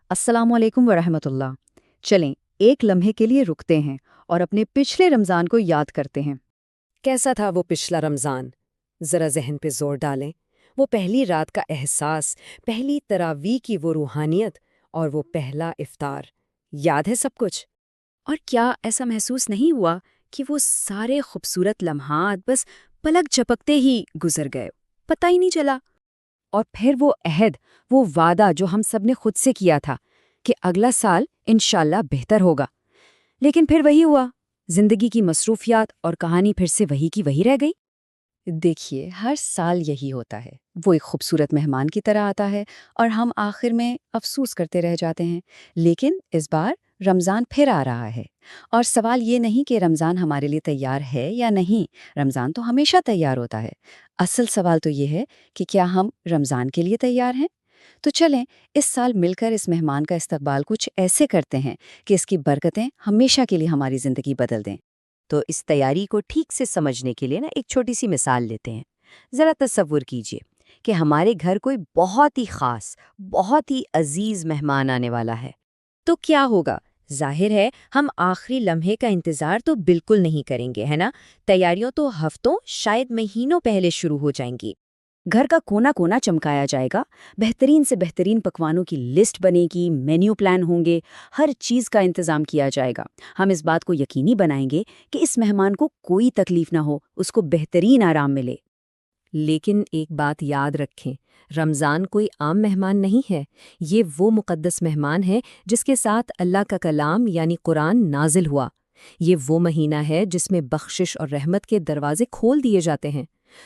السلام علیکم ورحمۃ اللہ۔ چلیں ایک لمحے کے لیے رکتے ہیں اور اپنے پچھلے رمضان کو یاد کرتے ہیں۔ کیسا تھا وہ پچھلا رمضان؟ ذرا ذہن پہ زور ڈالیں۔ وہ پہلی رات کا احساس، پہلی تراویح کی وہ روحانیت اور وہ پہلا افطار، یاد ہے سب کچھ؟ اور کیا ایسا محسوس نہیں ہوا کہ وہ سارے خوبصورت لمحات بس پلک جھپکتے ہی گزر گئے، پتہ ہی نہیں چلا؟ اور پھر وہ عہد، وہ وعدہ جو ہم سب نے خود سے کیا تھا کہ اگلا سال انشاءاللہ بہتر ہوگا، لیکن پھر وہی ہوا، زندگی کی مصروفیات اور کہانی پھر سے وہی کی وہی رہ گئی۔ دیکھیے، ہر سال یہی ہوتا ہے، وہ ایک خوبصورت مہمان کی طرح آتا ہے اور ہم آخر میں افسوس کرتے رہ جاتے ہیں۔ لیکن اس بار رمضان پھر آ رہا ہے، اور سوال یہ نہیں کہ رمضان ہمارے لیے تیار ہے یا نہیں، رمضان تو ہمیشہ تیار ہوتا ہے۔ اصل سوال تو یہ ہے کہ کیا ہم رمضان کے لیے تیار ہیں؟ تو چلیں اس سال مل کر اس مہمان کا استقبال کچھ ایسے کرتے ہیں کہ اس کی برکتیں ہمیشہ کے لیے ہماری زندگی بدل دیں۔ تو اس تیاری کو ٹھیک سے سمجھنے کے لیے ایک چھوٹی سی مثال لیتے ہیں۔ ذرا تصور کیجئے کہ ہمارے گھر کوئی بہت ہی خاص، بہت ہی عزیز مہمان آنے والا ہے۔ تو کیا ہوگا؟ ظاہر ہے ہم آخری لمحے کا انتظار تو بالکل نہیں کریں گے، ہے نا؟ تیاریوں تو ہفتوں، شاید مہینوں پہلے شروع ہو جائیں گی۔ گھر کا کونا کونا چمکایا جائے گا، بہترین سے بہترین پکوانوں کی لسٹ بنے گی، مینیو پلان ہوں گے، ہر چیز کا انتظام کیا جائے گا۔ ہم اس بات کو یقینی بنائیں گے کہ اس مہمان کو کوئی تکلیف نہ ہو، اس کو بہترین آرام ملے۔ لیکن ایک بات یاد رکھیں، رمضان کوئی عام مہمان نہیں ہے، یہ وہ مقدس مہمان ہے جس کے ساتھ اللہ کا کلام یعنی قرآن نازل ہوا۔ یہ وہ مہینہ ہے جس میں بخشش اور رحمت کے دروازے کھول دیے جاتے ہیں۔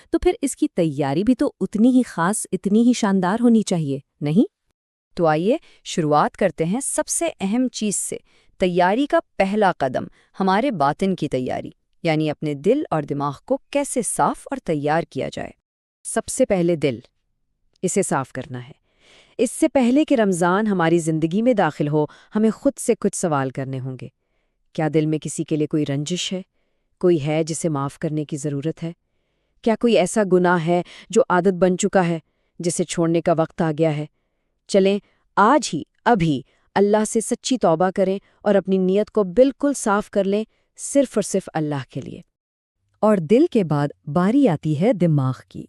تو پھر اس کی تیاری بھی تو اتنی ہی خاص، اتنی ہی شاندار ہونی چاہیے، نہیں؟ تو آئیے شروعات کرتے ہیں سب سے اہم چیز سے، تیاری کا پہلا قدم، ہمارے باطن کی تیاری، یعنی اپنے دل اور دماغ کو کیسے صاف اور تیار کیا جائے۔ سب سے پہلے دل، اسے صاف کرنا ہے۔ اس سے پہلے کہ رمضان ہماری زندگی میں داخل ہو، ہمیں خود سے کچھ سوال کرنے ہوں گے۔ کیا دل میں کسی کے لیے کوئی رنجش ہے؟ کوئی ہے جسے معاف کرنے کی ضرورت ہے؟ کیا کوئی ایسا گناہ ہے جو عادت بن چکا ہے، جسے چھوڑنے کا وقت آ گیا ہے؟ چلیں آج ہی، ابھی اللہ سے سچی توبہ کریں اور اپنی نیت کو بالکل صاف کر لیں، صرف اور صرف اللہ کے لیے۔ اور دل کے بعد باری آتی ہے دماغ کی۔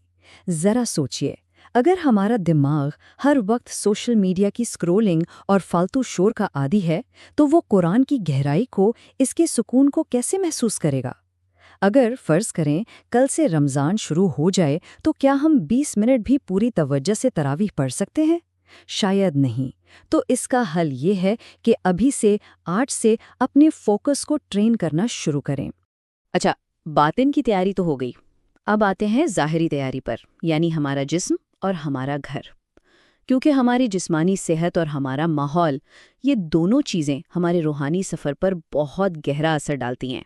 ذرا سوچئے، اگر ہمارا دماغ ہر وقت سوشل میڈیا کی سکرولنگ اور فالتو شور کا عادی ہے، تو وہ قرآن کی گہرائی کو، اس کے سکون کو کیسے محسوس کرے گا؟ اگر فرض کریں کل سے رمضان شروع ہو جائے، تو کیا ہم 20 منٹ بھی پوری توجہ سے تراویح پڑھ سکتے ہیں؟ شاید نہیں۔ تو اس کا حل یہ ہے کہ ابھی سے، آج سے اپنے فوکس کو ٹرین کرنا شروع کریں۔ اچھا، باطن کی تیاری تو ہو گئی، اب آتے ہیں ظاہری تیاری پر، یعنی ہمارا جسم اور ہمارا گھر۔ کیونکہ ہماری جسمانی صحت اور ہمارا ماحول، یہ دونوں چیزیں ہمارے روحانی سفر پر بہت گہرا اثر ڈالتی ہیں۔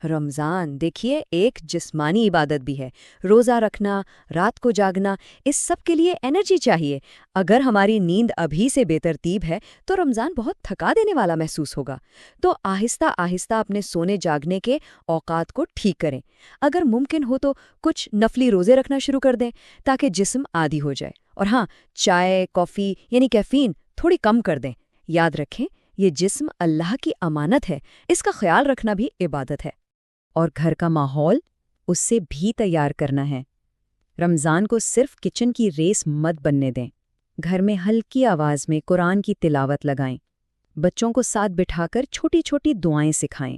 رمضان دیکھیے ایک جسمانی عبادت بھی ہے، روزہ رکھنا، رات کو جاگنا، اس سب کے لیے انرجی چاہیے۔ اگر ہماری نیند ابھی سے بے ترتیب ہے تو رمضان بہت تھکا دینے والا محسوس ہوگا۔ تو آہستہ آہستہ اپنے سونے جاگنے کے اوقات کو ٹھیک کریں۔ اگر ممکن ہو تو کچھ نفلی روزے رکھنا شروع کر دیں تاکہ جسم عادی ہو جائے۔ اور ہاں، چائے، کافی یعنی کیفین تھوڑی کم کر دیں۔ یاد رکھیں، یہ جسم اللہ کی امانت ہے، اس کا خیال رکھنا بھی عبادت ہے۔ اور گھر کا ماحول، اس سے بھی تیار کرنا ہے۔ رمضان کو صرف کچن کی ریس مت بننے دیں۔ گھر میں ہلکی آواز میں قرآن کی تلاوت لگائیں، بچوں کو ساتھ بٹھا کر چھوٹی چھوٹی دعائیں سکھائیں۔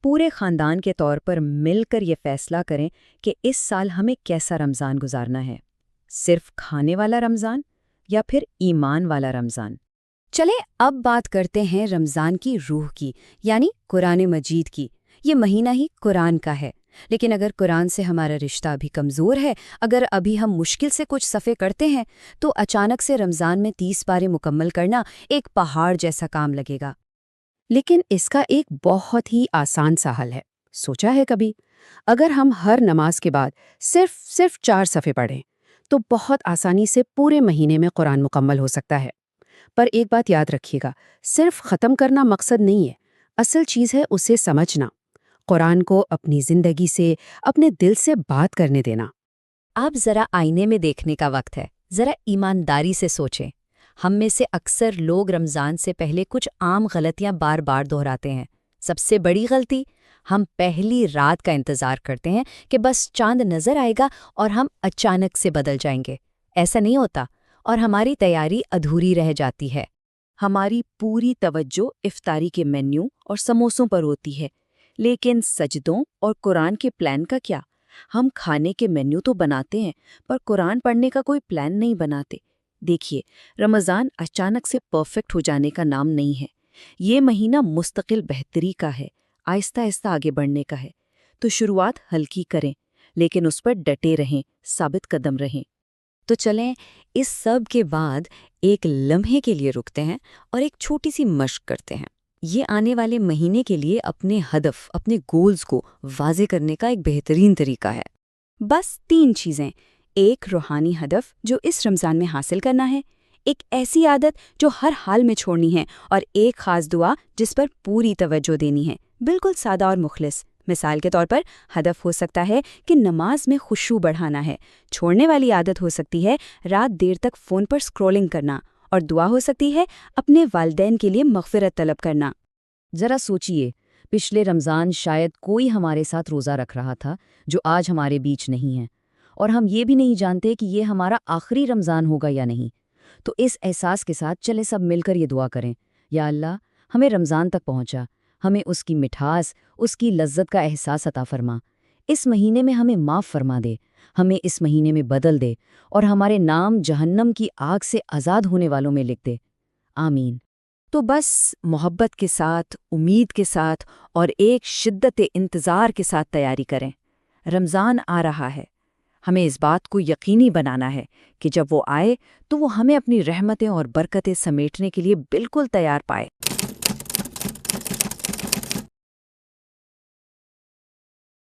پورے خاندان کے طور پر مل کر یہ فیصلہ کریں کہ اس سال ہمیں کیسا رمضان گزارنا ہے، صرف کھانے والا رمضان یا پھر ایمان والا رمضان۔ چلیں اب بات کرتے ہیں رمضان کی روح کی، یعنی قرآن مجید کی۔ یہ مہینہ ہی قرآن کا ہے، لیکن اگر قرآن سے ہمارا رشتہ ابھی کمزور ہے، اگر ابھی ہم مشکل سے کچھ صفحے کرتے ہیں، تو اچانک سے رمضان میں 30 پارے مکمل کرنا ایک پہاڑ جیسا کام لگے گا۔ لیکن اس کا ایک بہت ہی آسان سا حل ہے، سوچا ہے کبھی؟ اگر ہم ہر نماز کے بعد صرف 4 صفحے پڑھیں تو بہت آسانی سے پورے مہینے میں قرآن مکمل ہو سکتا ہے۔ پر ایک بات یاد رکھیے گا، صرف ختم کرنا مقصد نہیں ہے، اصل چیز ہے اسے سمجھنا، قرآن کو اپنی زندگی سے، اپنے دل سے بات کرنے دینا۔ آپ ذرا آئینے میں دیکھنے کا وقت ہے، ذرا ایمانداری سے سوچیں۔ ہم میں سے اکثر لوگ رمضان سے پہلے کچھ عام غلطیاں بار بار دہراتے ہیں۔ سب سے بڑی غلطی، ہم پہلی رات کا انتظار کرتے ہیں کہ بس چاند نظر آئے گا اور ہم اچانک سے بدل جائیں گے۔ ایسا نہیں ہوتا اور ہماری تیاری ادھوری رہ جاتی ہے۔ ہماری پوری توجہ افطاری کے مینیو اور سموسوں پر ہوتی ہے، لیکن سجدوں اور قرآن کے پلان کا کیا؟ ہم کھانے کے مینیو تو بناتے ہیں پر قرآن پڑھنے کا کوئی پلان نہیں بناتے۔ دیکھیے، رمضان اچانک سے پرفیکٹ ہو جانے کا نام نہیں ہے۔ یہ مہینہ مستقل بہتری کا ہے، آہستہ آہستہ آگے بڑھنے کا ہے۔ تو شروعات ہلکی کریں، لیکن اس پر ڈٹے رہیں، ثابت قدم رہیں۔ تو چلیں اس سب کے بعد ایک لمحے کے لیے رکتے ہیں اور ایک چھوٹی سی مشق کرتے ہیں۔ یہ آنے والے مہینے کے لیے اپنے ہدف، اپنے گولز کو واضح کرنے کا ایک بہترین طریقہ ہے۔ بس 3 چیزیں: ایک روحانی ہدف جو اس رمضان میں حاصل کرنا ہے، ایک ایسی عادت جو ہر حال میں چھوڑنی ہے، اور ایک خاص دعا جس پر پوری توجہ دینی ہے۔ بالکل سادہ اور مخلص۔ مثال کے طور پر ہدف ہو سکتا ہے کہ نماز میں خشوع بڑھانا ہے، چھوڑنے والی عادت ہو سکتی ہے رات دیر تک فون پر سکرولنگ کرنا، اور دعا ہو سکتی ہے اپنے والدین کے لیے مغفرت طلب کرنا۔ ذرا سوچئے، پچھلے رمضان شاید کوئی ہمارے ساتھ روزہ رکھ رہا تھا جو آج ہمارے بیچ نہیں ہے، اور ہم یہ بھی نہیں جانتے کہ یہ ہمارا آخری رمضان ہوگا یا نہیں۔ تو اس احساس کے ساتھ چلے سب مل کر یہ دعا کریں، یا اللہ، ہمیں رمضان تک پہنچا، ہمیں اس کی مٹھاس، اس کی لذت کا احساس عطا فرما۔ اس مہینے میں ہمیں معاف فرما دے، ہمیں اس مہینے میں بدل دے، اور ہمارے نام جہنم کی آگ سے آزاد ہونے والوں میں لکھ دے۔ آمین۔ تو بس محبت کے ساتھ، امید کے ساتھ اور ایک شدت انتظار کے ساتھ تیاری کریں۔ رمضان آ رہا ہے، ہمیں اس بات کو یقینی بنانا ہے کہ جب وہ آئے تو وہ ہمیں اپنی رحمتیں اور برکتیں سمیٹنے کے لیے بالکل تیار پائے۔